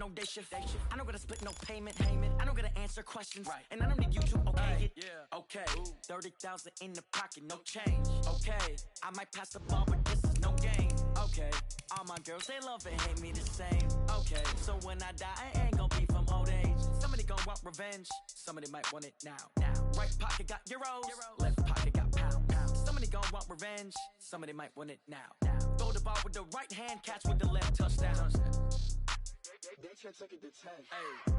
no day shift. I don't gotta split no payment. I don't gotta answer questions. And I don't need you to okay it. Okay, 30,000 in the pocket, no change. Okay, I might pass the ball, but this is no game. Okay, all my girls, they love and hate me the same. Okay, so when I die, I ain't gonna be from old age. Somebody gon' want revenge, somebody might want it now. Right pocket got euros, left pocket got pounds. Somebody gon' want revenge, somebody might want it now. Throw the ball with the right hand, catch with the left, touchdown. They can't take it to 10. Hey.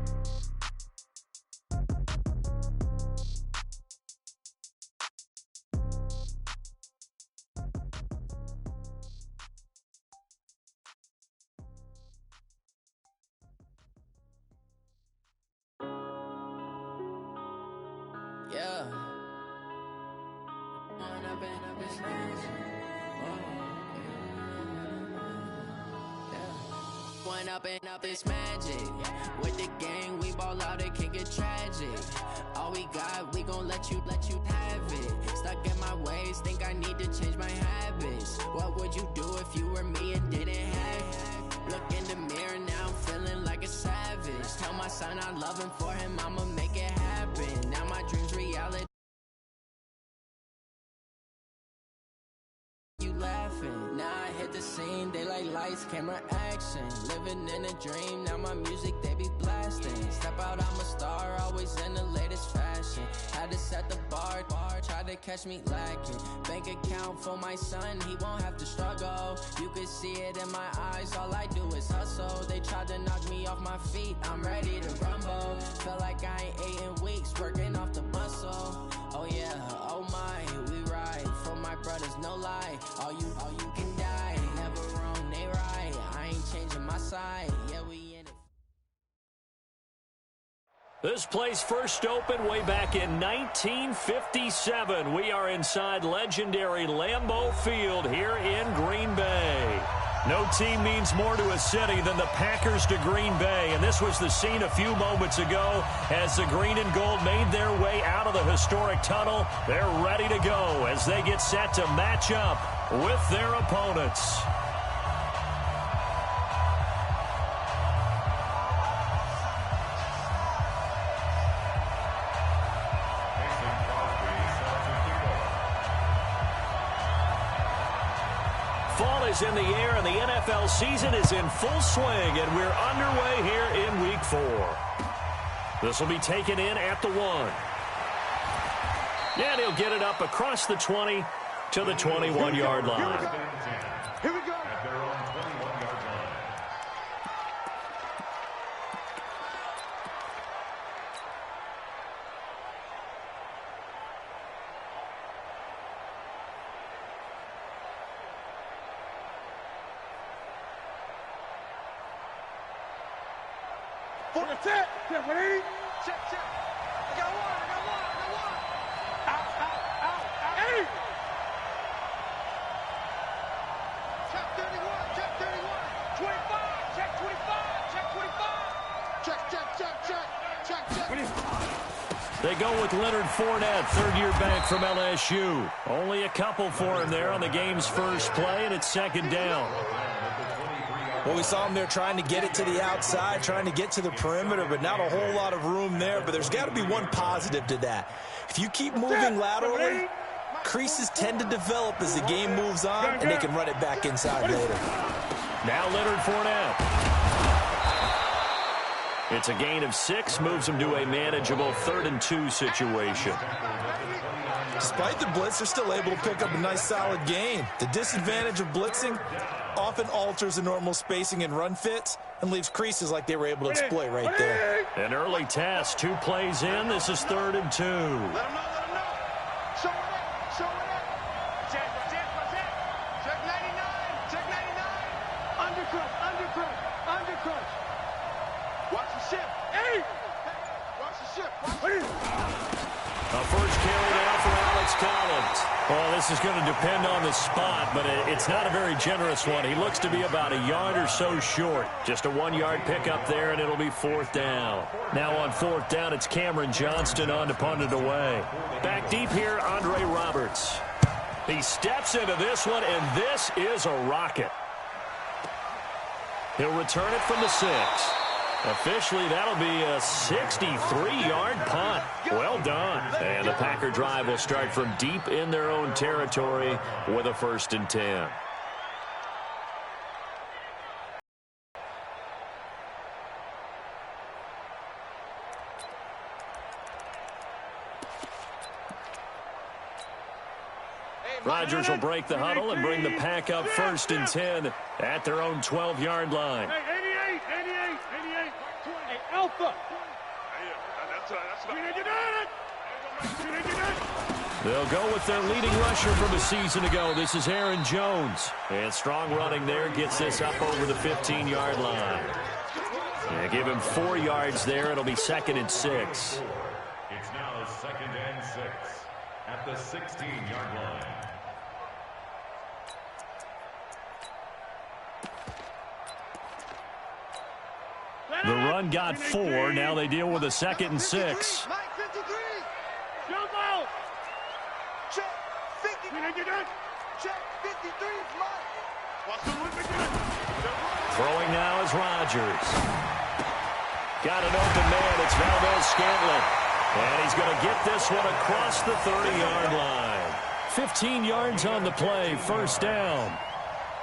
Yeah. One up and up is magic. With the gang, we ball out, it can get tragic. All we got, we gon' let you have it. Stuck in my ways, think I need to change my habits. What would you do if you were me and didn't have it? Look in the mirror, now I'm feeling like a savage. Tell my son I love him, for him I'ma make it happen. Now my dream's reality. You laughing, now I hit the scene, they like lights, camera, action. Living in a dream, now my music they be blasting. Step out, I'm a star, always in the latest fashion. Had to set the bar, try to catch me lacking. Bank account for my son, he won't have to struggle. You could see it in my eyes, all I do is hustle. They tried to knock me off my feet, I'm ready to rumble. Felt like I ain't ate in weeks, working off the muscle. Oh yeah, oh my, we ride for my brothers, no lie. All you can die, never wrong, they right. I ain't changing my side, yeah, we in it. This place first opened way back in 1957. We are inside legendary Lambeau Field here in Green Bay. No team means more to a city than the Packers to Green Bay, and this was the scene a few moments ago as the green and gold made their way out of the historic tunnel. They're ready to go as they get set to match up with their opponents. Fall is in the air, and the NFL season is in full swing, and we're underway here in Week 4. This will be taken in at the 1. And he'll get it up across the 20 to the 21-yard line. Here we go. At their own 21-yard line. Check, ready? Check. I got one. Out. Hey! Check 31, check 31. 25, check 25, check 25. They go with Leonard Fournette, third-year back from LSU. Only a couple for him there on the game's first play, and it's second down. Well, we saw him there trying to get it to the outside, trying to get to the perimeter, but not a whole lot of room there. But there's got to be one positive to that. If you keep moving laterally, creases tend to develop as the game moves on, and they can run it back inside later. Now Leonard Fournette. It's a gain of 6, moves him to a manageable 3rd and 2 situation. Despite the blitz, they're still able to pick up a nice solid gain. The disadvantage of blitzing often alters the normal spacing and run fits and leaves creases like they were able to exploit right there. An early test, 2 plays in. This is 3rd and 2. Let him know. Show it up. Check 99. Undercut. Watch the ship. Hey! Watch the ship. A first carry now for Alex Collins. Well, this is going to depend on the spot, but it's not a very generous one. He looks to be about a yard or so short. Just a 1-yard pickup there, and it'll be 4th down. Now on 4th down, it's Cameron Johnston on to punt it away. Back deep here, Andre Roberts. He steps into this one, and this is a rocket. He'll return it from the 6. Officially, that'll be a 63-yard punt. Well done. And the Packer drive will start from deep in their own territory with a 1st and 10. Rodgers will break the huddle and bring the Pack up 1st and 10 at their own 12-yard line. Hey, 88. Hey, Alpha. They'll go with their leading rusher from a season ago. This is Aaron Jones. And strong running there gets this up over the 15-yard line. Yeah, give him 4 yards there. It'll be 2nd and 6. It's now 2nd and 6 at the 16-yard line. The run got 4. Now they deal with a 2nd and 6. Mike 53. Jump out. Check 50. Check 53. Throwing now is Rodgers. Got an open man. It's Valdez-Scantling. And he's going to get this one across the 30-yard line. 15 yards on the play. 1st down.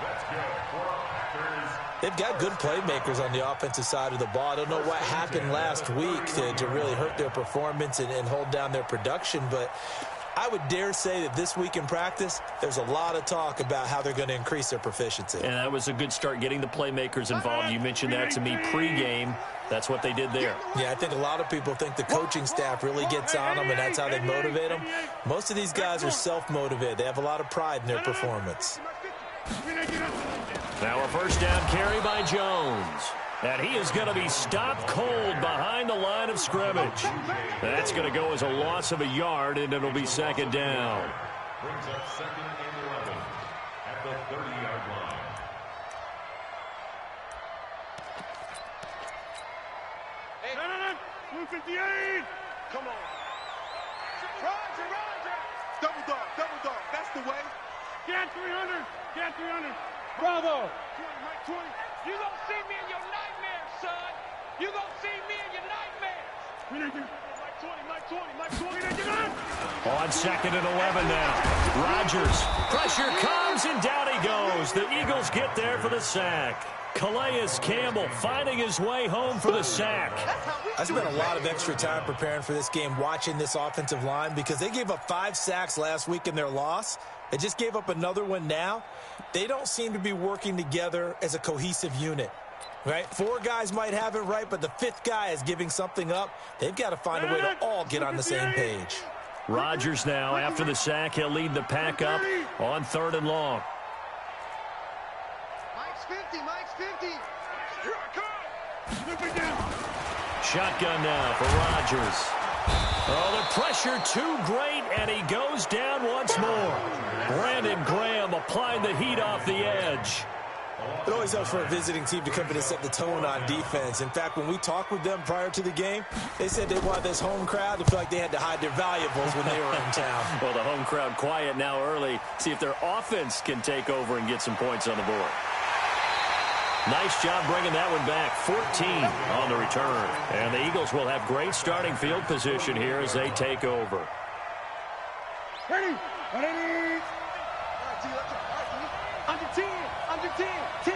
That's good for Packers. They've got good playmakers on the offensive side of the ball. I don't know what happened last week to really hurt their performance and hold down their production, but I would dare say that this week in practice, there's a lot of talk about how they're going to increase their proficiency. And that was a good start, getting the playmakers involved. You mentioned that to me pregame. That's what they did there. Yeah, I think a lot of people think the coaching staff really gets on them, and that's how they motivate them. Most of these guys are self-motivated. They have a lot of pride in their performance. Now a 1st down carry by Jones. And he is going to be stopped cold behind the line of scrimmage. That's going to go as a loss of a yard, and it'll be 2nd down. Brings up 2nd and 11 at the 30-yard line. Blue 58. Come on. Roger. Double dog. That's the way. Get 300. Bravo. 20. You gonna see me in your nightmares, son. You gonna see me in your nightmares. Mike 20. On 2nd and 11 now. Rodgers. Pressure comes, and down he goes. The Eagles get there for the sack. Calais Campbell finding his way home for the sack. I spent a lot of extra time preparing for this game, watching this offensive line, because they gave up 5 sacks last week in their loss. They just gave up another one now. They don't seem to be working together as a cohesive unit. Right? 4 guys might have it right, but the 5th guy is giving something up. They've got to find a way to all get on the same page. Rodgers now, after the sack, he'll lead the Pack up on 3rd and long. Mike's 50. Here I come. Shotgun now for Rodgers. Oh, the pressure too great, and he goes down once more. Brandon Graham applied the heat off the edge. It always helps for a visiting team to come in and set the tone on defense. In fact, when we talked with them prior to the game, they said they wanted this home crowd to feel like they had to hide their valuables when they were in town. Well, the home crowd quiet now early. See if their offense can take over and get some points on the board. Nice job bringing that one back. 14 on the return. And the Eagles will have great starting field position here as they take over. Ready. Under 10. 10.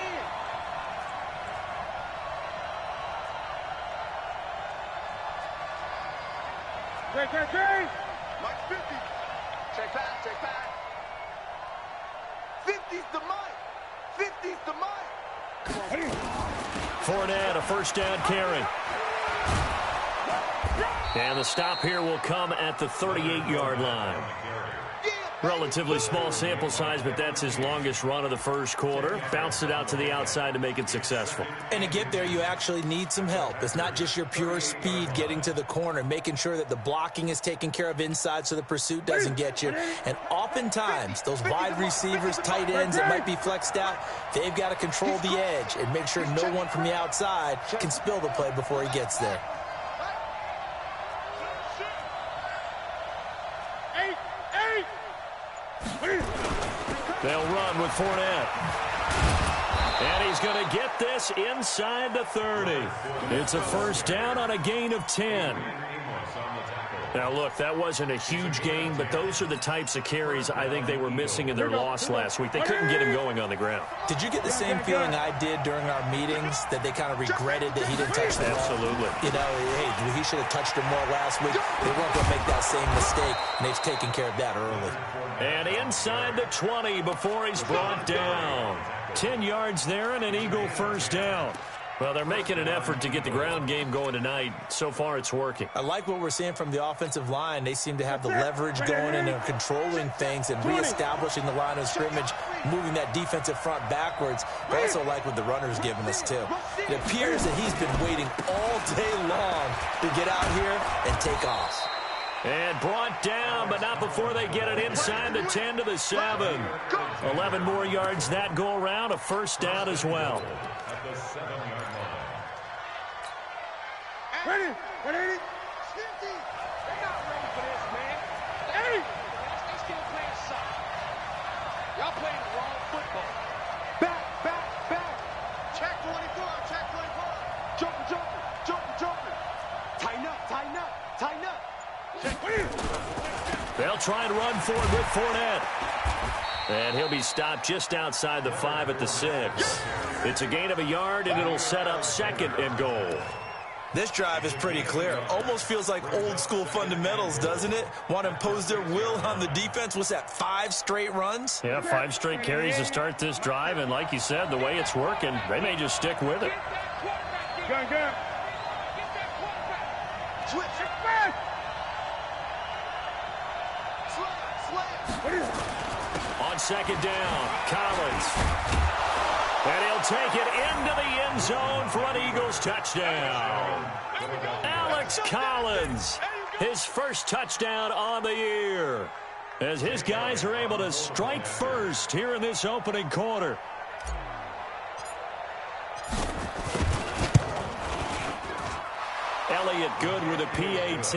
Great. Mike 50. Check back. 50's the Mike. Fournette, a 1st down carry. And the stop here will come at the 38-yard line. Relatively small sample size, but that's his longest run of the 1st quarter. Bounced it out to the outside to make it successful. And to get there, you actually need some help. It's not just your pure speed getting to the corner, making sure that the blocking is taken care of inside so the pursuit doesn't get you. And oftentimes, those wide receivers, tight ends that might be flexed out, they've got to control the edge and make sure no one from the outside can spill the play before he gets there. They'll run with Fournette. And he's going to get this inside the 30. It's a first down on a gain of 10. Now, look, that wasn't a huge gain, but those are the types of carries I think they were missing in their loss last week. They couldn't get him going on the ground. Did you get the same feeling I did during our meetings, that they kind of regretted that he didn't touch the ball? Absolutely. You know, hey, he should have touched him more last week. They weren't going to make that same mistake, and they've taken care of that early. And inside the 20 before he's brought down. 10 yards there and an Eagle first down. Well, they're making an effort to get the ground game going tonight. So far, it's working. I like what we're seeing from the offensive line. They seem to have the leverage going, and they're controlling things and reestablishing the line of scrimmage, moving that defensive front backwards. I also like what the runner's giving us, too. It appears that he's been waiting all day long to get out here and take off. And brought down, but not before they get it inside the 10 to the 7. 11 more yards that go around, a first down as well. At the 7-yard line. Ready? Ready? They're not ready for this, man. Hey! They still playing soccer. Y'all playing the wrong football. Back. Check 24. Jumper. Tighten up. They'll try and run forward with Fournette. And he'll be stopped just outside the 5 at the 6. It's a gain of a yard, and it'll set up second and goal. This drive is pretty clear. Almost feels like old-school fundamentals, doesn't it? Want to impose their will on the defense. What's that, 5 straight runs? Yeah, 5 straight carries to start this drive, and like you said, the way it's working, they may just stick with it. Gun. Switch. On second down, Collins. And he'll take it into the end zone for an Eagles touchdown. Alex Collins, his first touchdown on the year, as his guys are able to strike first here in this opening quarter. Elliott good with a PAT,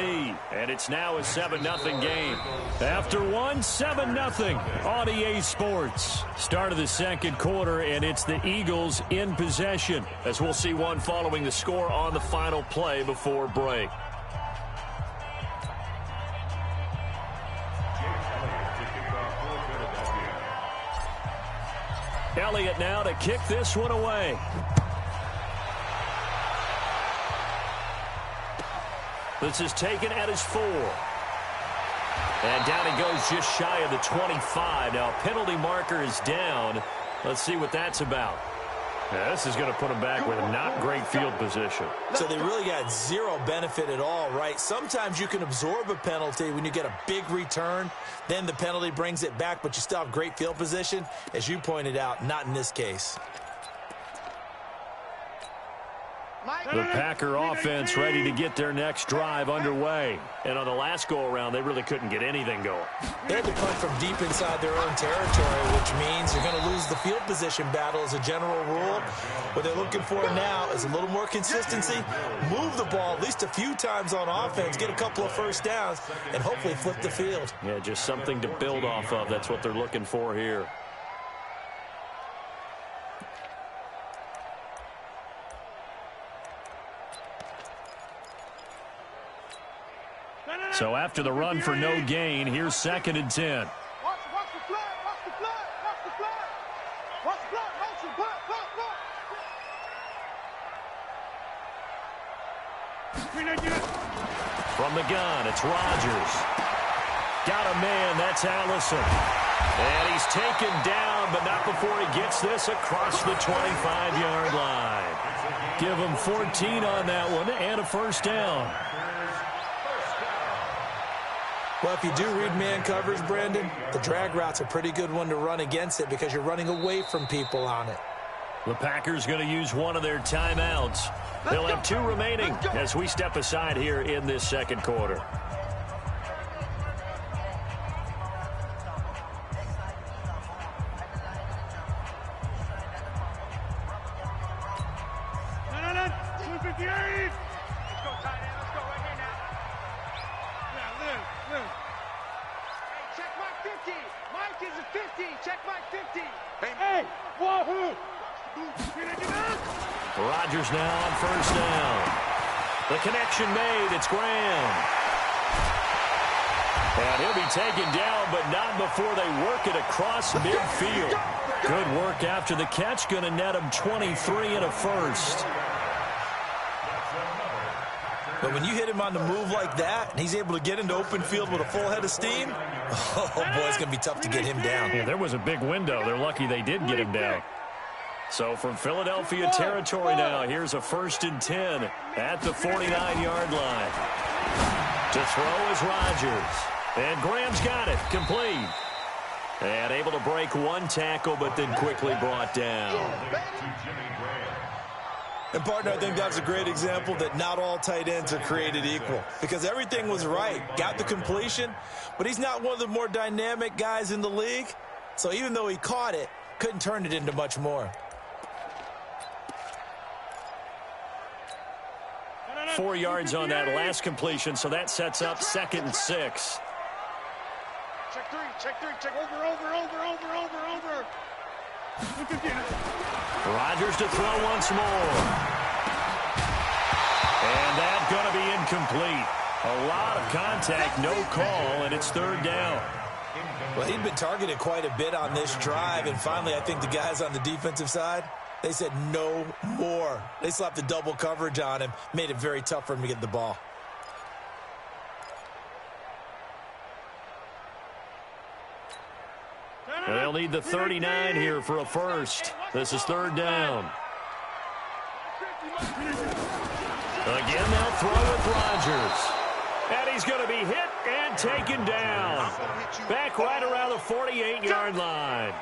and it's now a 7-0 game. After one, 7-0 on EA Sports. Start of the second quarter, and it's the Eagles in possession, as we'll see one following the score on the final play before break. Elliott now to kick this one away. This is taken at his 4. And down he goes just shy of the 25. Now, penalty marker is down. Let's see what that's about. Yeah, this is going to put him back with a not great field position. So they really got zero benefit at all, right? Sometimes you can absorb a penalty when you get a big return. Then the penalty brings it back, but you still have great field position. As you pointed out, not in this case. The Packer offense ready to get their next drive underway. And on the last go-around, they really couldn't get anything going. They had to punt from deep inside their own territory, which means you're going to lose the field position battle as a general rule. What they're looking for now is a little more consistency, move the ball at least a few times on offense, get a couple of first downs, and hopefully flip the field. Yeah, just something to build off of. That's what they're looking for here. So after the run for no gain, here's 2nd and 10. Watch the flag. From the gun, it's Rodgers. Got a man, that's Allison. And he's taken down, but not before he gets this across the 25-yard line. Give him 14 on that one and a first down. Well, if you do read man coverage, Brandon, the drag route's a pretty good one to run against it because you're running away from people on it. The Packers going to use one of their timeouts. They'll have 2 remaining as we step aside here in this second quarter. No. 258. Let's go, tight end. Let's go right here now. Yeah, live. Hey, check my 50. Mike is a 50. Check my 50. Hey, wahoo. Rodgers now on first down. The connection made. It's Graham. And he'll be taken down, but not before they work it across midfield. Good work after the catch. Going to net him 23 and a first. But when you hit him on the move like that, and he's able to get into open field with a full head of steam, oh, boy, it's going to be tough to get him down. Yeah, there was a big window. They're lucky they did get him down. So from Philadelphia territory now, here's a 1st and 10 at the 49-yard line. To throw is Rodgers. And Graham's got it. Complete. And able to break one tackle, but then quickly brought down. And, partner, I think that's a great example that not all tight ends are created equal. Because everything was right. Got the completion, but he's not one of the more dynamic guys in the league. So even though he caught it, couldn't turn it into much more. 4 yards on that last completion, so that sets up 2nd and 6. Check three, over. Rodgers to throw once more. And that's going to be incomplete. A lot of contact, no call, and it's 3rd down. Well, he'd been targeted quite a bit on this drive, and finally I think the guys on the defensive side, they said no more. They slapped the double coverage on him, made it very tough for him to get the ball. They'll need the 39 here for a first. This is 3rd down. Again, they'll throw with Rodgers. And he's going to be hit and taken down. Back right around the 48-yard line.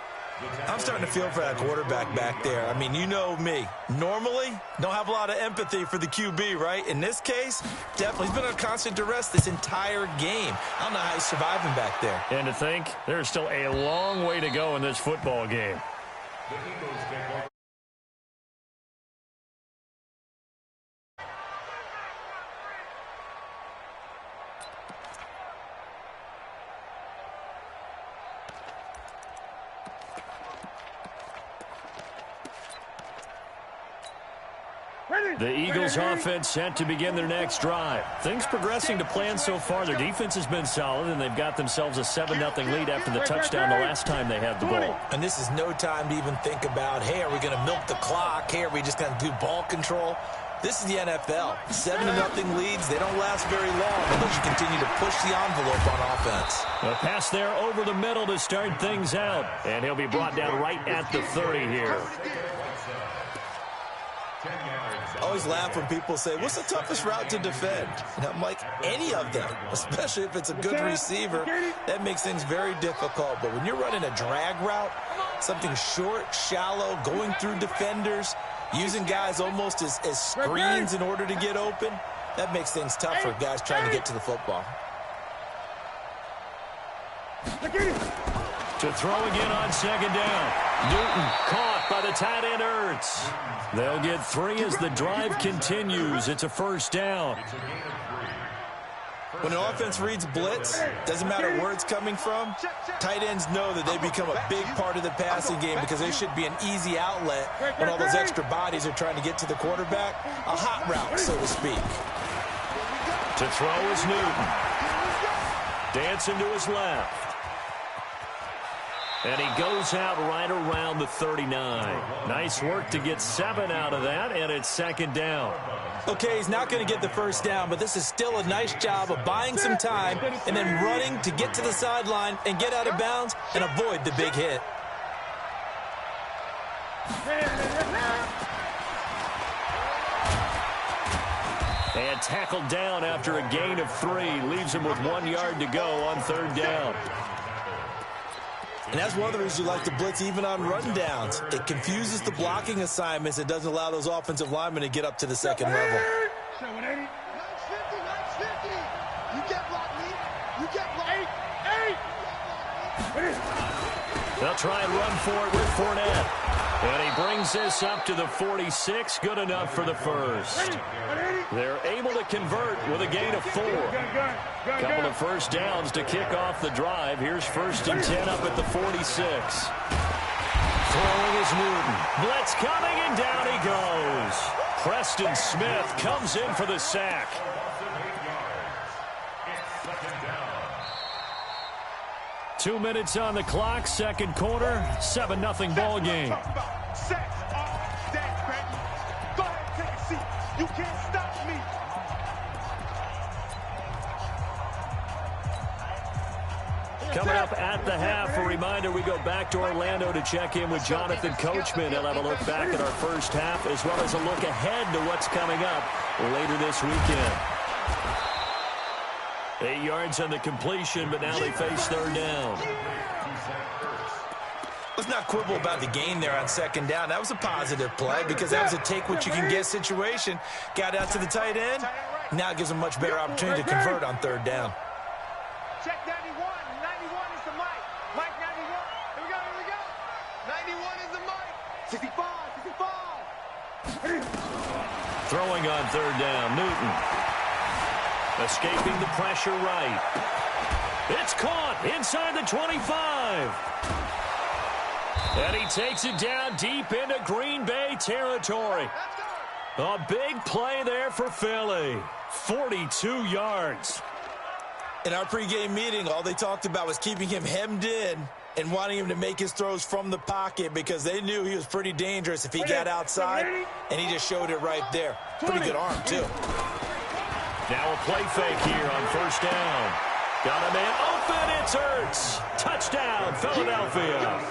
I'm starting to feel for that quarterback back there. I mean, you know me. Normally, don't have a lot of empathy for the QB, right? In this case, definitely. He's been under constant duress this entire game. I don't know how he's surviving back there. And to think, there's still a long way to go in this football game. The Eagles offense set to begin their next drive. Things progressing to plan so far. Their defense has been solid, and they've got themselves a 7-0 lead after the touchdown the last time they had the ball. And this is no time to even think about, hey, are we going to milk the clock? Hey, are we just going to do ball control? This is the NFL. 7-0 leads, they don't last very long unless you continue to push the envelope on offense. A pass there over the middle to start things out. And he'll be brought down right at the 30 here. I always laugh when people say, what's the toughest route to defend? And I'm like, any of them, especially if it's a good receiver. That makes things very difficult. But when you're running a drag route, something short, shallow, going through defenders, using guys almost as screens in order to get open, that makes things tough for guys trying to get to the football. To throw again on 2nd down. Newton caught by the tight end Ertz. They'll get 3 as the drive continues. It's a 1st down. When an offense reads blitz, doesn't matter where it's coming from, tight ends know that they become a big part of the passing game because they should be an easy outlet when all those extra bodies are trying to get to the quarterback. A hot route, so to speak. To throw is Newton. Dancing to his left. And he goes out right around the 39. Nice work to get 7 out of that, and it's 2nd down. Okay, he's not going to get the 1st down, but this is still a nice job of buying some time and then running to get to the sideline and get out of bounds and avoid the big hit. And tackled down after a gain of 3. Leaves him with 1 yard to go on 3rd down. And that's one of the reasons you like to blitz even on run downs. It confuses the blocking assignments. It doesn't allow those offensive linemen to get up to the 2nd level. 950. You get blocked, Lee. You get blocked. 8. They'll try and run for it with Fournette. And he brings this up to the 46. Good enough for the first. They're able to convert with a gain of 4. Couple of 1st downs to kick off the drive. Here's 1st and 10 up at the 46. Throwing is Newton. Blitz coming, and down he goes. Preston Smith comes in for the sack. 2 minutes on the clock, second quarter, 7-0 ball game. Sacks are that, baby. Go ahead and take a seat. You can't stop me. Coming up at the half, a reminder, we go back to Orlando to check in with Jonathan Coachman. He'll have a look back at our first half as well as a look ahead to what's coming up later this weekend. 8 yards on the completion, but now they face third down. Let's not quibble about the gain there on second down. That was a positive play because that was a take-what-you-can-get situation. Got out to the tight end. Now it gives them a much better opportunity to convert on third down. Check 91. 91 is the mic. Mic 91. Here we go, here we go. 91 is the mic. 65, 65. Throwing on third down, Newton. Escaping the pressure right. It's caught inside the 25. And he takes it down deep into Green Bay territory. A big play there for Philly. 42 yards. In our pregame meeting, all they talked about was keeping him hemmed in and wanting him to make his throws from the pocket because they knew he was pretty dangerous if he got outside, and he just showed it right there. Pretty good arm, too. Now a play fake here on first down. Got a man open, it's Ertz. Touchdown, Philadelphia.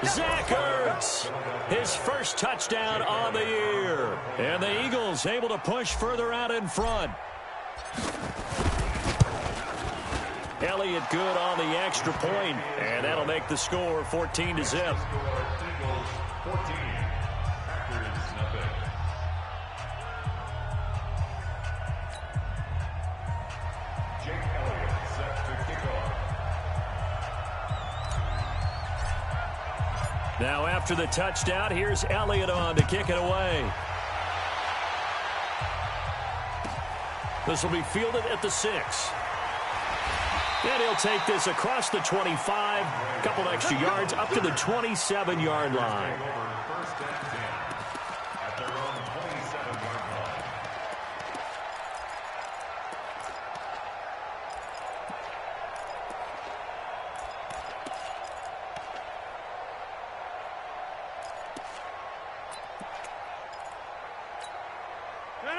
Zach Ertz, his first touchdown on the year. And the Eagles able to push further out in front. Elliott good on the extra point, and that'll make the score 14-0. Now after the touchdown, here's Elliott on to kick it away. This will be fielded at the 6. And he'll take this across the 25, a couple extra yards up to the 27-yard line.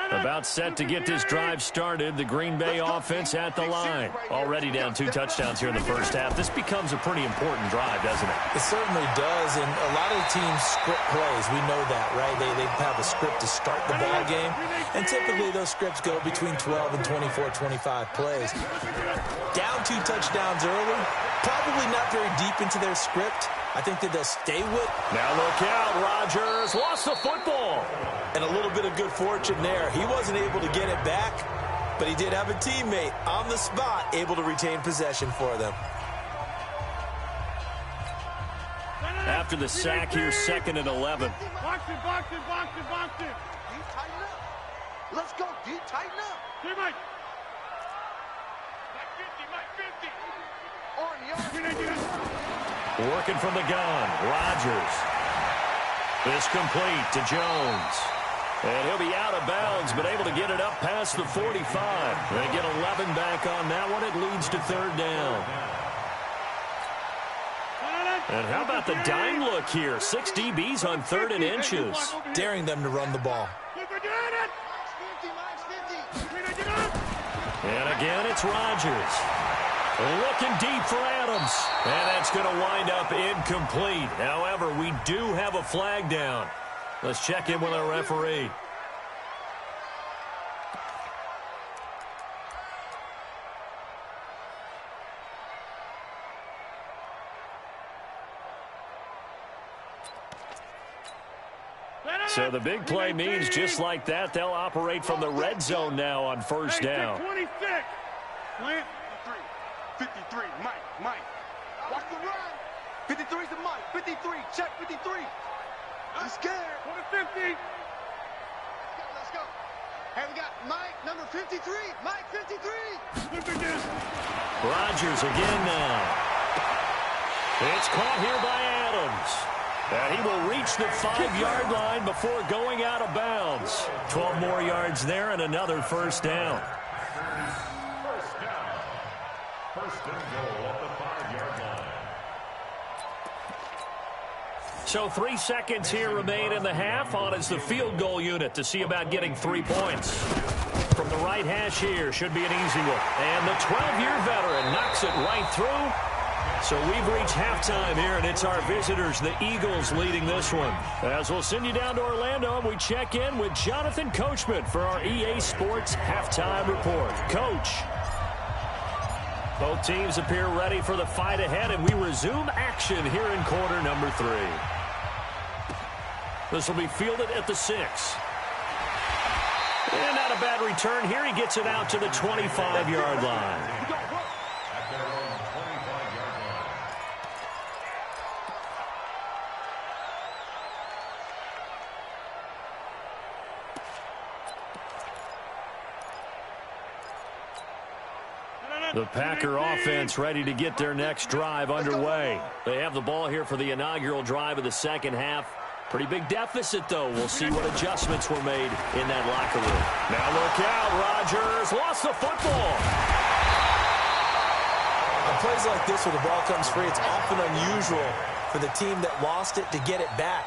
About set to get this drive started. The Green Bay offense at the line. Already down 2 touchdowns here in the first half. This becomes a pretty important drive, doesn't it? It certainly does, and a lot of the teams script plays. We know that, right? They have a script to start the ball game, and typically those scripts go between 12 and 24, 25 plays. Down 2 touchdowns early, probably not very deep into their script. I think that they'll stay with. Now look out, Rodgers lost the football. And a little bit of good fortune there. He wasn't able to get it back, but he did have a teammate on the spot able to retain possession for them. After the sack here, 2nd and 11. Box it. Deep, tighten up. Let's go, deep, tighten up. Here, Mike. Mike 50. Working from the gun, Rodgers. This complete to Jones. And he'll be out of bounds, but able to get it up past the 45. They get 11 back on that one. It leads to third down. And how about the dime look here? 6 DBs on 3rd and inches. Daring them to run the ball. And again, it's Rodgers. Looking deep for Adams. And that's going to wind up incomplete. However, we do have a flag down. Let's check in with our referee. So the big play means just like that, they'll operate from the red zone now on first down. 26. Plant. 53. Mike. Watch the run. 53 is the Mike. 53. Check 53. I'm scared. 50. Let's go. Hey, we got Mike, number 53. Mike, 53. Rodgers again now. It's caught here by Adams. And he will reach the 5-yard line before going out of bounds. 12 more yards there and another first down. First and goal at the 5-yard line. So 3 seconds here remain in the half. On is the field goal unit to see about getting 3 points. From the right hash here, should be an easy one. And the 12-year veteran knocks it right through. So we've reached halftime here, and it's our visitors, the Eagles, leading this one. As we'll send you down to Orlando, we check in with Jonathan Coachman for our EA Sports Halftime Report. Coach. Both teams appear ready for the fight ahead, and we resume action here in quarter number 3. This will be fielded at the 6. And not a bad return here. He gets it out to the 25-yard line. The Packer offense ready to get their next drive underway. They have the ball here for the inaugural drive of the second half. Pretty big deficit, though. We'll see what adjustments were made in that locker room. Now look out. Rodgers lost the football. On plays like this where the ball comes free, it's often unusual for the team that lost it to get it back.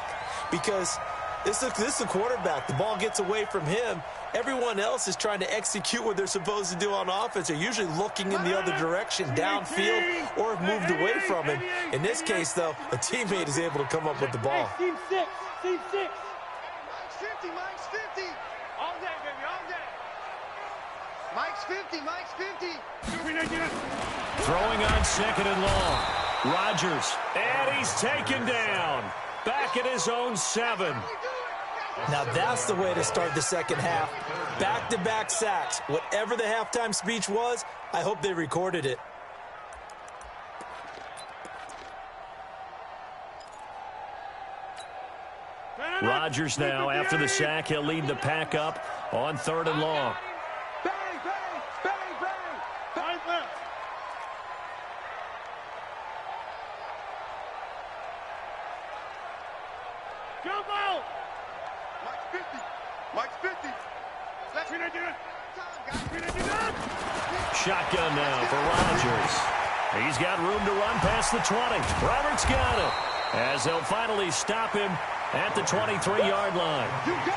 Because this is a quarterback. The ball gets away from him. Everyone else is trying to execute what they're supposed to do on offense. They're usually looking in the other direction, downfield, or have moved away from him. In this case, though, a teammate is able to come up with the ball. Team 6. Team 6. Mike's 50. Mike's 50. All day, baby. All day. Mike's 50. Mike's 50. Throwing on second and long. Rodgers. And he's taken down. Back at his own 7. Now that's the way to start the second half. Back-to-back sacks. Whatever the halftime speech was, I hope they recorded it. Rodgers now, after the sack, he'll lead the pack up on 3rd and long. Bang, bang, bang, bang. Bang, bang. Jump out. Mike's 50. Mike's 50. Let's Shotgun now for Rodgers. He's got room to run past the 20. Roberts got it. As they'll finally stop him at the 23-yard line.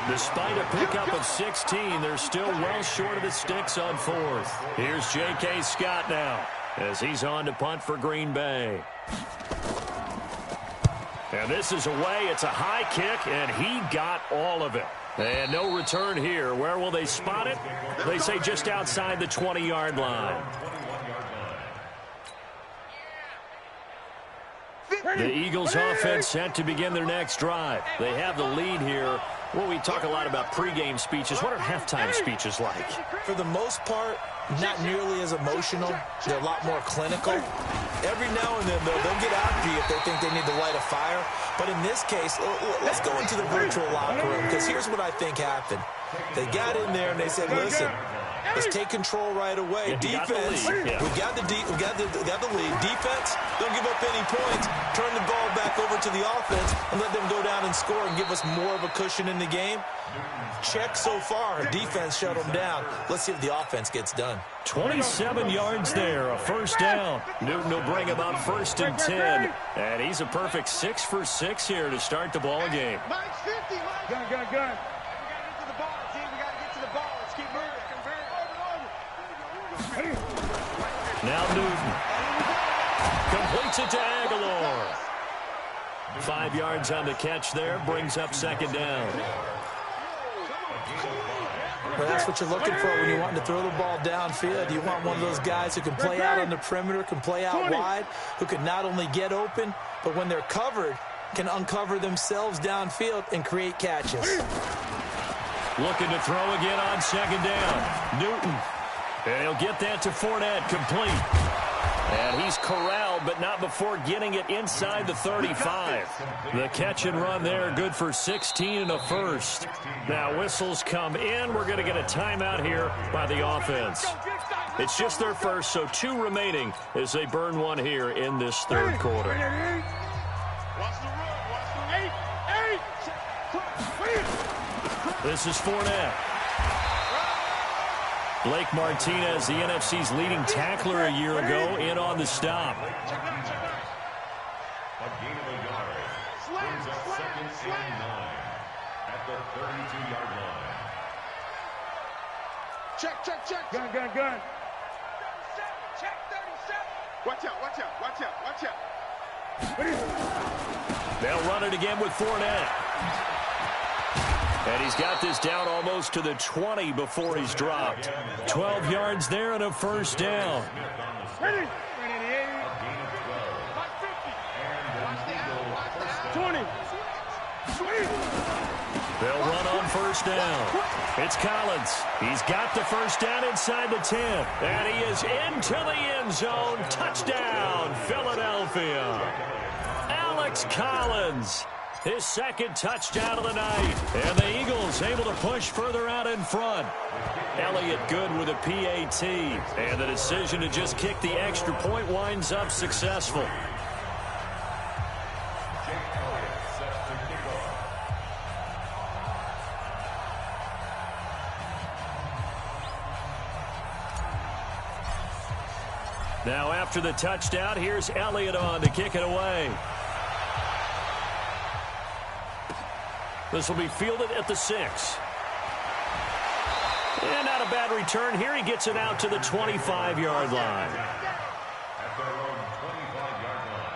Despite a pickup of 16, they're still well short of the sticks on 4th. Here's J.K. Scott now as he's on to punt for Green Bay. And this is away. It's a high kick, and he got all of it. And no return here. Where will they spot it? They say just outside the 20-yard line. The Eagles offense set to begin their next drive. They have the lead here. Well, we talk a lot about pregame speeches. What are halftime speeches like? For the most part, not nearly as emotional. They're a lot more clinical. Every now and then, they'll get after you if they think they need to light a fire. But in this case, let's go into the virtual locker room, because here's what I think happened. They got in there and they said, listen, let's take control right away. Defense, we got the lead. Defense, don't give up any points. Turn the ball back over to the offense and let them go down and score and give us more of a cushion in the game. Check so far. Defense shut them down. Let's see if the offense gets done. 27 yards there, a first down. Newton will bring about 1st and 10. And he's a perfect 6 for 6 here to start the ball game. Mike's 50. Mike. Gun. We got to get to the ball, team. We got to get to the ball. Let's keep moving. Now Newton. Completes it to Aguilar. 5 yards on the catch there. Brings up 2nd down. Well, that's what you're looking for when you're wanting to throw the ball downfield. You want one of those guys who can play out on the perimeter, can play out wide, who can not only get open, but when they're covered, can uncover themselves downfield and create catches. Looking to throw again on 2nd down. Newton. And he'll get that to Fournette, complete. And he's corralled, but not before getting it inside the 35. The catch and run there, good for 16 and a first. Now whistles come in. We're going to get a timeout here by the offense. It's just their first, so 2 remaining as they burn one here in this third quarter. Watch the run. Watch the 8. This is Fournette. Blake Martinez, the NFC's leading tackler a year ago, in on the stop. A gain of a yard. Brings up 2nd and 9 at the 32-yard line. Check. Gun. Check 37. Watch out. They'll run it again with Fournette. And he's got this down almost to the 20 before he's dropped. 12 yards there and a first down. Ready. 20. They'll run on first down. It's Collins. He's got the first down inside the 10. And he is into the end zone. Touchdown, Philadelphia. Alex Collins, his 2nd touchdown of the night. And the Eagles able to push further out in front. Elliott good with a PAT. And the decision to just kick the extra point winds up successful. Now after the touchdown, here's Elliott on to kick it away. This will be fielded at the 6. And not a bad return here. He gets it out to the 25-yard line. At their own 25-yard line.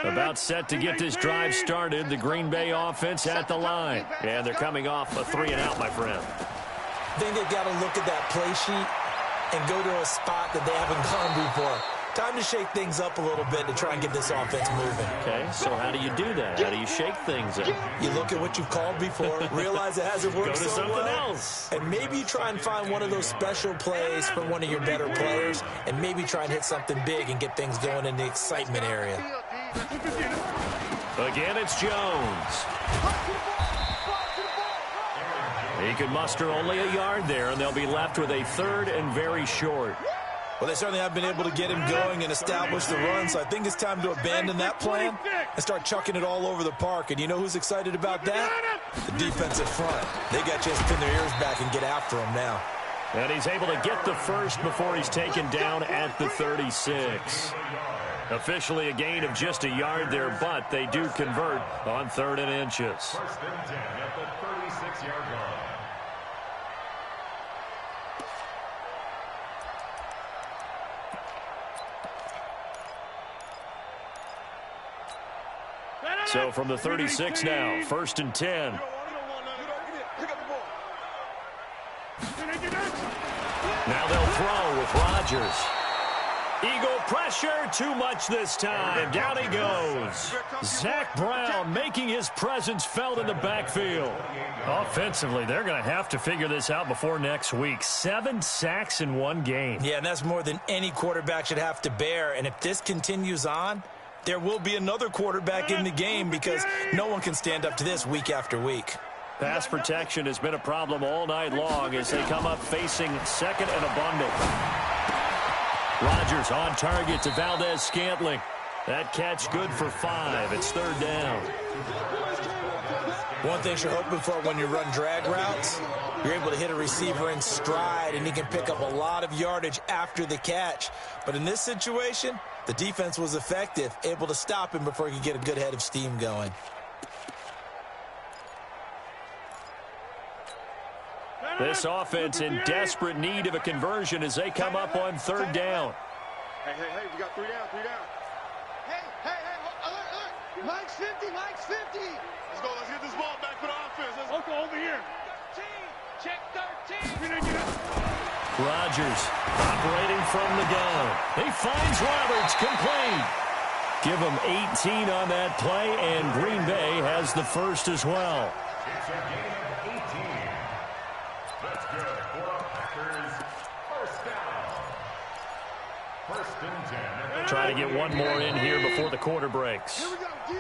About set to get this drive started. The Green Bay offense at the line. And they're coming off a 3-and-out, my friend. I think they've got to look at that play sheet and go to a spot that they haven't gone before. Time to shake things up a little bit to try and get this offense moving. Okay, so how do you do that? How do you shake things up? You look at what you've called before, realize it hasn't worked Go to so something well, else. and maybe try and find one of those special plays for one of your better players, and maybe try and hit something big and get things going in the excitement area. Again, it's Jones. He can muster only a yard there, and they'll be left with a 3rd and very short. Well, they certainly have been able to get him going and establish the run, so I think it's time to abandon that plan and start chucking it all over the park. And you know who's excited about that? The defensive front. They got a chance to pin their ears back and get after him now. And he's able to get the first before he's taken down at the 36. Officially a gain of just a yard there, but they do convert on 3rd and inches. 1st and 10 at the 36-yard line. So from the 36 now, 1st and 10. Now they'll throw with Rodgers. Eagle pressure, too much this time. Down he goes. Zach Brown making his presence felt in the backfield. Offensively, they're going to have to figure this out before next week. 7 sacks in one game. Yeah, and that's more than any quarterback should have to bear. And if this continues on, there will be another quarterback in the game because no one can stand up to this week after week. Pass protection has been a problem all night long as they come up facing 2nd and abundant. Rodgers on target to Valdez-Scantling. That catch good for 5. It's 3rd down. One thing you're hoping for when you run drag routes, you're able to hit a receiver in stride and he can pick up a lot of yardage after the catch. But in this situation, the defense was effective, able to stop him before he could get a good head of steam going. This offense in desperate need of a conversion as they come up on 3rd down. Hey, we got 3 down. Hey, alert. Mike's 50. Let's get this ball back for the offense. Let's go over here. 13. Check 13. Rodgers operating from the gun. He finds Roberts complete. Give them 18 on that play, and Green Bay has the first as well. It's a gain of 18. That's good for Packers. First down. First and 10. Try to get one more in here before the quarter breaks.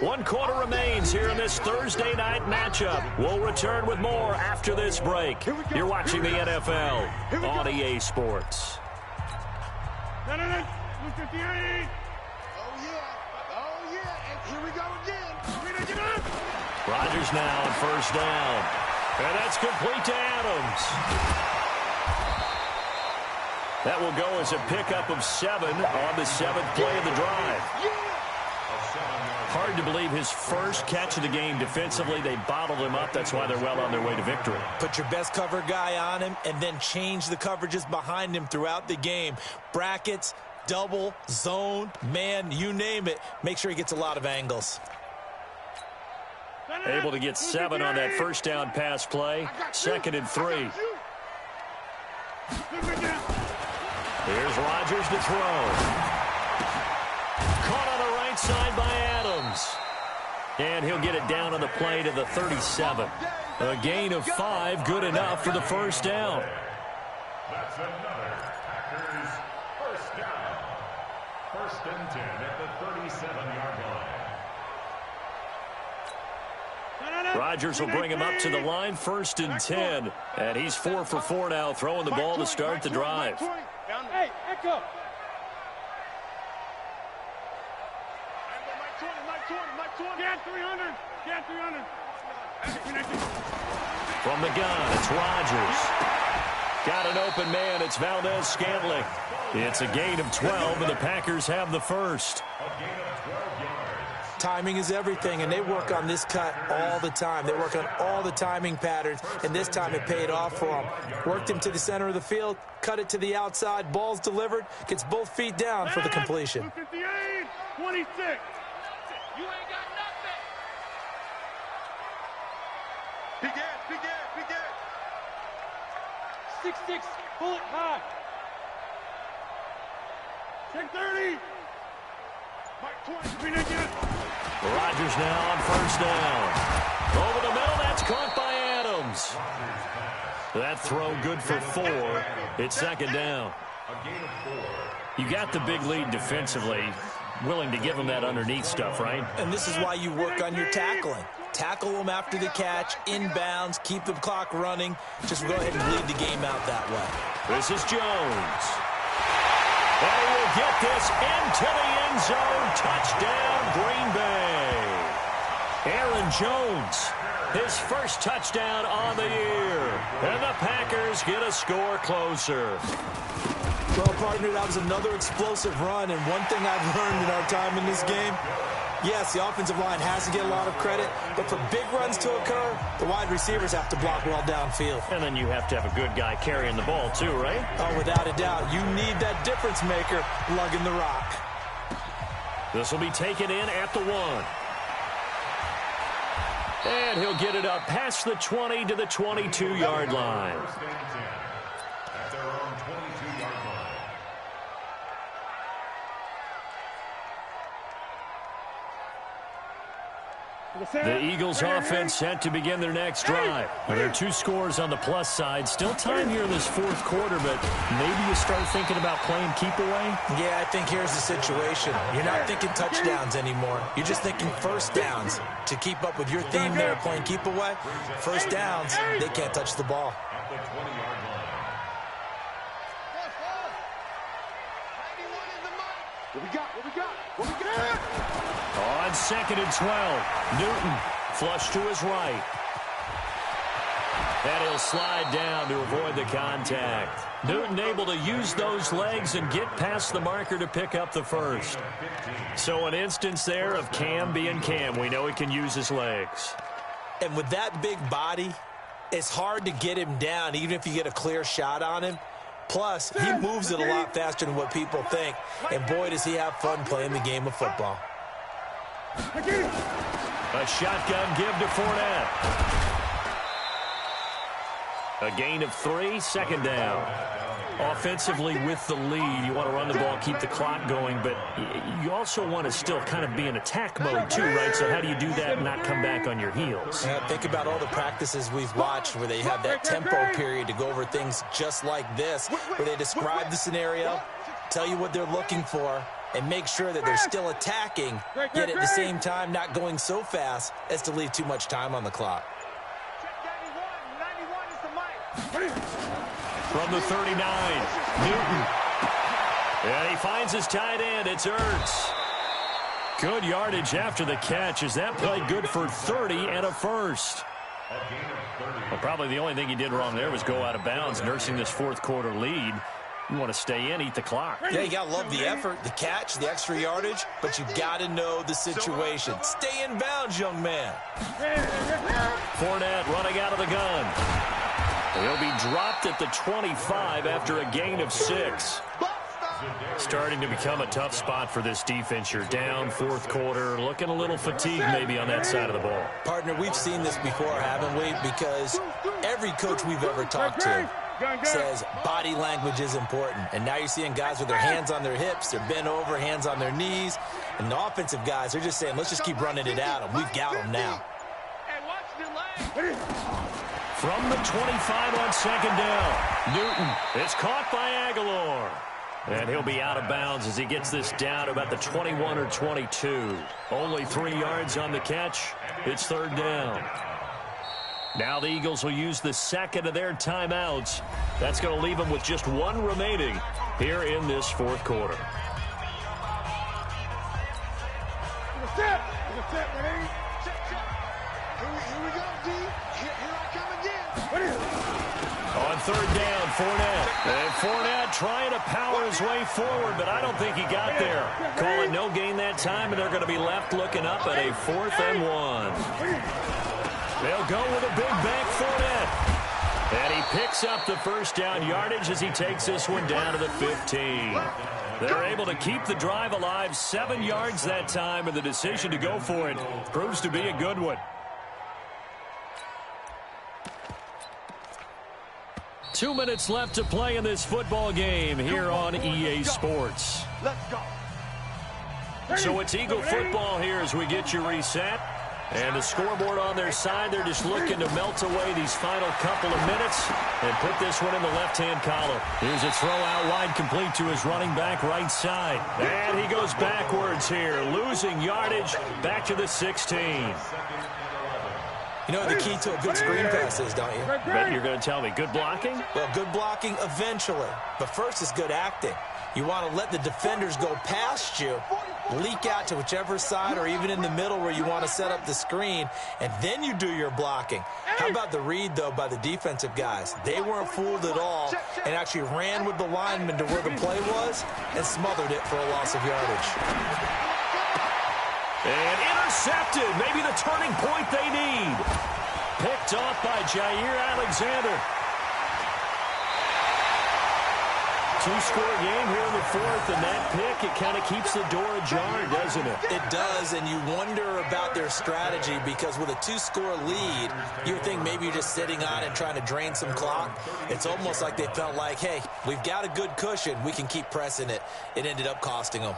1 quarter remains here in this Thursday night matchup. We'll return with more after this break. You're watching the NFL on EA Sports. Oh, yeah. Oh, yeah. And here we go again. Rodgers now on first down. And that's complete to Adams. That will go as a pickup of 7 on the 7th play of the drive. Hard to believe his first catch of the game defensively. They bottled him up. That's why they're well on their way to victory. Put your best cover guy on him and then change the coverages behind him throughout the game. Brackets, double, zone, man, you name it. Make sure he gets a lot of angles. Able to get 7 on that first down pass play. 2nd and 3. Here's Rodgers to throw. Caught on the right side by Adams. And he'll get it down on the play to the 37. A gain of 5, good enough for the first down. That's another Packers first down. First and 10 at the 37-yard line. Rodgers will bring him up to the line, 1st and 10. And he's 4 for 4 now, throwing the ball to start the drive. Hey, Echo. Get 300. Get 300. From the gun, it's Rodgers. Got an open man, it's Valdez-Scantling. It's a gain of 12, and the Packers have the first. A gain of 12 yards. Timing is everything, and they work on this cut all the time. They work on all the timing patterns, and this time it paid off for them. Worked him to the center of the field, cut it to the outside, ball's delivered, gets both feet down for the completion. 58, 26. You ain't got nothing. Big ass, big ass, big ass. 6'6", bullet high. Check 30. Mike 20, again. Rodgers now on first down. Over the middle, that's caught by Adams. That throw good for 4. It's 2nd down. A gain of 4. You got the big lead defensively. Willing to give him that underneath stuff, right? And this is why you work on your tackling. Tackle them after the catch, inbounds, keep the clock running. Just go ahead and bleed the game out that way. This is Jones. And he will get this into the end zone. Touchdown, Green Bay. Aaron Jones, his first touchdown on the year. And the Packers get a score closer. Well, partner, that was another explosive run, and one thing I've learned in our time in this game, yes, the offensive line has to get a lot of credit, but for big runs to occur, the wide receivers have to block well downfield. And then you have to have a good guy carrying the ball too, right? Oh, without a doubt. You need that difference maker lugging the rock. This will be taken in at the 1. And he'll get it up past the 20 to the 22-yard line. First and 10 at their own 22-yard line. The Eagles offense set to begin their next drive. There are 2 scores on the plus side. Still time here in this 4th quarter, but maybe you start thinking about playing keep away? Yeah, I think here's the situation. You're not thinking touchdowns anymore. You're just thinking first downs. To keep up with your theme there, playing keep away, first downs, they can't touch the ball. At the 20-yard line. What we got? What we got? What we got? On 2nd and 12, Newton flush to his right. And he'll slide down to avoid the contact. Newton able to use those legs and get past the marker to pick up the first. So an instance there of Cam being Cam. We know he can use his legs. And with that big body, it's hard to get him down, even if you get a clear shot on him. Plus, he moves it a lot faster than what people think. And boy, does he have fun playing the game of football. A shotgun give to Fournette. A gain of 3, 2nd down. Offensively with the lead, you want to run the ball, keep the clock going, but you also want to still kind of be in attack mode too, right? So how do you do that and not come back on your heels? Think about all the practices we've watched where they have that tempo period to go over things just like this, where they describe the scenario, tell you what they're looking for, and make sure that they're still attacking, yet at the same time not going so fast as to leave too much time on the clock. From the 39, Newton. And he finds his tight end. It's Ertz. Good yardage after the catch. Is that play good for 30 and a first? Well, probably the only thing he did wrong there was go out of bounds, nursing this fourth quarter lead. You want to stay in, eat the clock. Yeah, you got to love the effort, the catch, the extra yardage, but you got to know the situation. Stay in bounds, young man. Fournette running out of the gun. He'll be dropped at the 25 after a gain of 6. Starting to become a tough spot for this defense. You're down fourth quarter, looking a little fatigued maybe on that side of the ball. Partner, we've seen this before, haven't we? Because every coach we've ever talked to says body language is important. And now you're seeing guys with their hands on their hips, they're bent over, hands on their knees. And the offensive guys, they're just saying, let's just keep running it at them. We've got them now. From the 25 on second down, Newton. It's caught by Aguilar. And he'll be out of bounds as he gets this down to about the 21 or 22. Only 3 yards on the catch. It's third down. Now the Eagles will use the second of their timeouts. That's going to leave them with just 1 remaining here in this fourth quarter. Here we go, D. Here I come again. On third down, Fournette. And Fournette trying to power his way forward, but I don't think he got there. Call it no gain that time, and they're going to be left looking up at a 4th and 1. They'll go with a big bank Fournette. And he picks up the first down yardage as he takes this one down to the 15. They're able to keep the drive alive, 7 yards that time, and the decision to go for it proves to be a good one. 2 minutes left to play in this football game here on EA Sports. Let's go. So it's Eagle football here as we get you reset. And the scoreboard on their side, they're just looking to melt away these final couple of minutes and put this one in the left-hand column. Here's a throw out wide, complete to his running back right side. And he goes backwards here, losing yardage back to the 16. You know what the key to a good screen pass is, don't you? Bet you're going to tell me. Good blocking? Well, good blocking eventually. But first is good acting. You want to let the defenders go past you, leak out to whichever side or even in the middle where you want to set up the screen, and then you do your blocking. How about the read, though, by the defensive guys? They weren't fooled at all and actually ran with the lineman to where the play was and smothered it for a loss of yardage. And intercepted. Maybe the turning point they need. Picked off by Jair Alexander. 2-score game here in the fourth, and that pick, it kind of keeps the door ajar, doesn't it? It does, and you wonder about their strategy because with a 2-score lead, you think maybe you're just sitting on it trying to drain some clock. It's almost like they felt like, hey, we've got a good cushion. We can keep pressing it. It ended up costing them.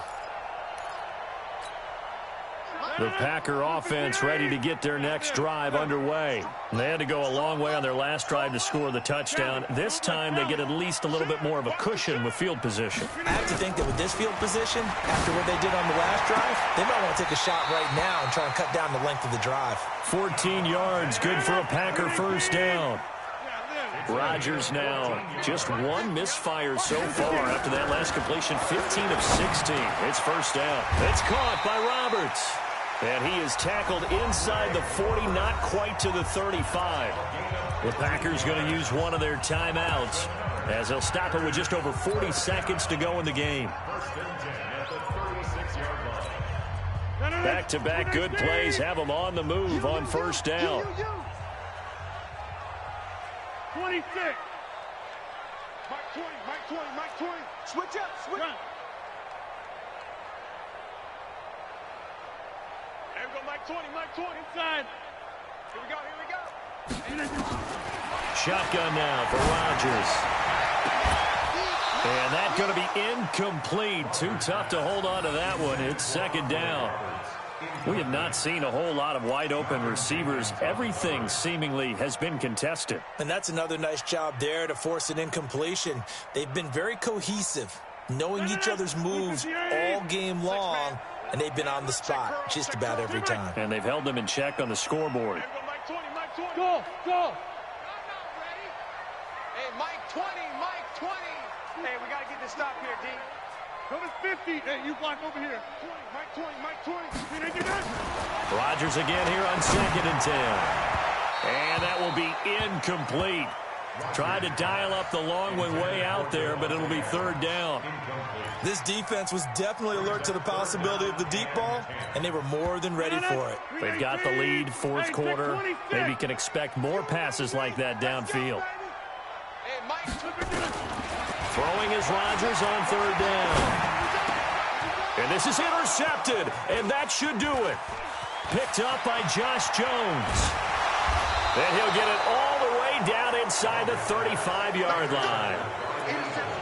The Packer offense ready to get their next drive underway. They had to go a long way on their last drive to score the touchdown. This time they get at least a little bit more of a cushion with field position. I have to think that with this field position, after what they did on the last drive, they might want to take a shot right now and try and cut down the length of the drive. 14 yards, good for a Packer first down. Rodgers now just 1 misfire so far after that last completion, 15 of 16. It's first down. It's caught by Roberts. And he is tackled inside the 40, not quite to the 35. The Packers going to use one of their timeouts as they'll stop it with just over 40 seconds to go in the game. Back-to-back good plays have them on the move on first down. 26. Mike 20, Mike 20, Mike 20. Switch up, switch up. There we go, Mike 20, Mike 20. Inside. Here we go, here we go. Shotgun now for Rodgers. And that's going to be incomplete. Too tough to hold on to that one. It's second down. We have not seen a whole lot of wide-open receivers. Everything seemingly has been contested. And that's another nice job there to force an incompletion. They've been very cohesive, knowing each other's moves all game long, and they've been on the spot just about every time. And they've held them in check on the scoreboard. Go, go. Hey, Mike 20, Mike 20. Hey, we got to get this stop here, D. Notice 50. Hey, you block over here. 20, Mike 20, Mike 20. Did they get that? Rodgers again here on 2nd and 10. And that will be incomplete. Tried to dial up the long one way out there, but it'll be 3rd down. This defense was definitely alert to the possibility of the deep ball, and they were more than ready for it. They've got the lead, 4th quarter. Maybe can expect more passes like that downfield. Hey, Mike. Throwing is Rodgers on 3rd down. And this is intercepted, and that should do it. Picked up by Josh Jones. And he'll get it all the way down inside the 35-yard line.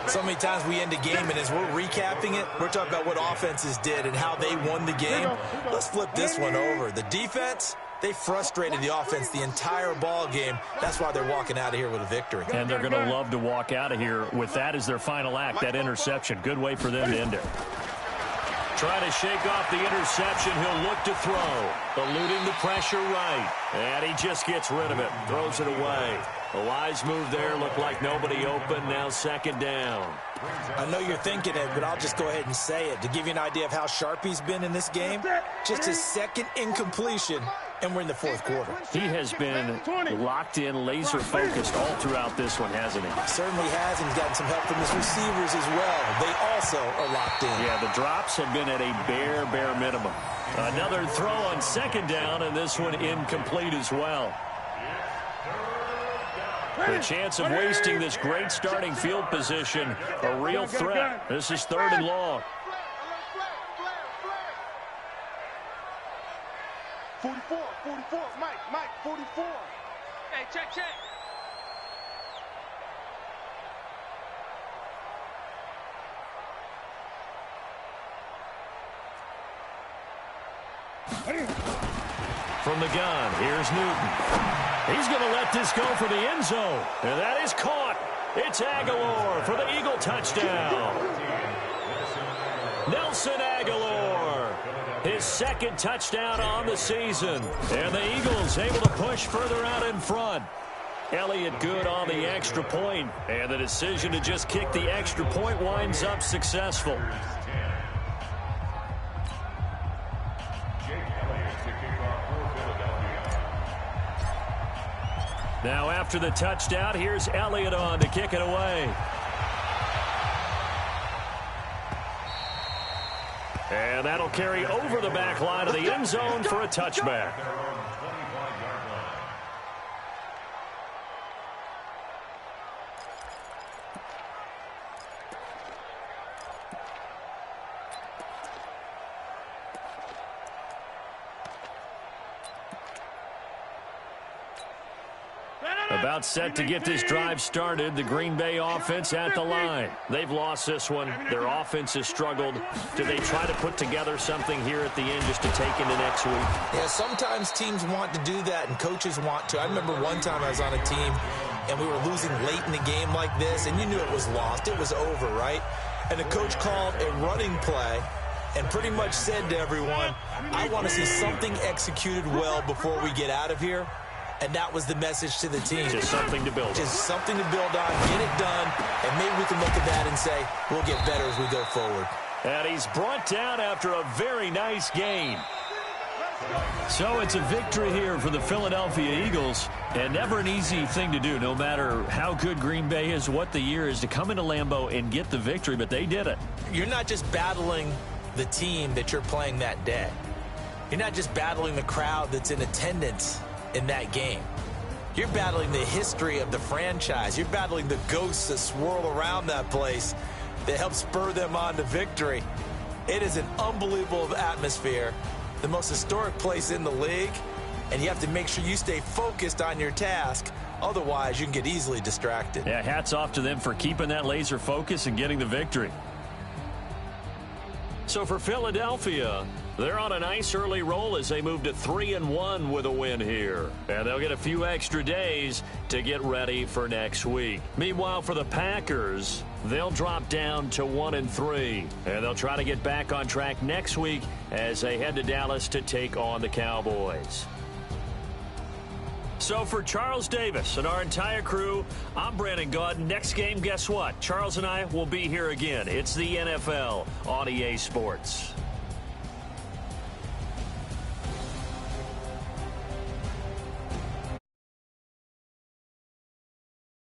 So many times we end a game, and as we're recapping it, we're talking about what offenses did and how they won the game. Let's flip this one over. The defense, they frustrated the offense the entire ball game. That's why they're walking out of here with a victory. And they're going to love to walk out of here with that as their final act, that interception. Good way for them to end it. Trying to shake off the interception. He'll look to throw. Eluding the pressure right. And he just gets rid of it. Throws it away. A wise move there. Looked like nobody open. Now 2nd down. I know you're thinking it, but I'll just go ahead and say it. To give you an idea of how sharp he's been in this game, just his 2nd incompletion, and we're in the 4th quarter. He has been locked in, laser-focused all throughout this one, hasn't he? Certainly has, and he's gotten some help from his receivers as well. They also are locked in. Yeah, the drops have been at a bare minimum. Another throw on 2nd down, and this one incomplete as well. The chance of wasting this great starting field position, a real threat. This is 3rd and long. 44, Mike, 44. Hey, check. From the gun, here's Newton. He's going to let this go for the end zone. And that is caught. It's Aguilar for the Eagle touchdown. Nelson Aguilar, his 2nd touchdown on the season. And the Eagles able to push further out in front. Elliott good on the extra point. And the decision to just kick the extra point winds up successful. Now after the touchdown, here's Elliott on to kick it away. And that'll carry over the back line of the end zone for a touchback. About set to get this drive started. The Green Bay offense at the line. They've lost this one. Their offense has struggled. Do they try to put together something here at the end just to take into next week? Yeah, sometimes teams want to do that and coaches want to. I remember one time I was on a team and we were losing late in the game like this, and you knew it was lost. It was over, right? And the coach called a running play and pretty much said to everyone, I want to see something executed well before we get out of here. And that was the message to the team. Just something to build on. Just something to build on, get it done, and maybe we can look at that and say, we'll get better as we go forward. And he's brought down after a very nice game. So it's a victory here for the Philadelphia Eagles, and never an easy thing to do, no matter how good Green Bay is, what the year is, to come into Lambeau and get the victory, but they did it. You're not just battling the team that you're playing that day. You're not just battling the crowd that's in attendance in that game. You're battling the history of the franchise. You're battling the ghosts that swirl around that place that help spur them on to victory. It is an unbelievable atmosphere, the most historic place in the league, and you have to make sure you stay focused on your task Otherwise, you can get easily distracted. Yeah, hats off to them for keeping that laser focus and getting the victory. So for Philadelphia, they're on a nice early roll as they move to 3-1 with a win here. And they'll get a few extra days to get ready for next week. Meanwhile, for the Packers, they'll drop down to 1-3. And they'll try to get back on track next week as they head to Dallas to take on the Cowboys. So for Charles Davis and our entire crew, I'm Brandon Gaud. Next game, guess what? Charles and I will be here again. It's the NFL on EA Sports.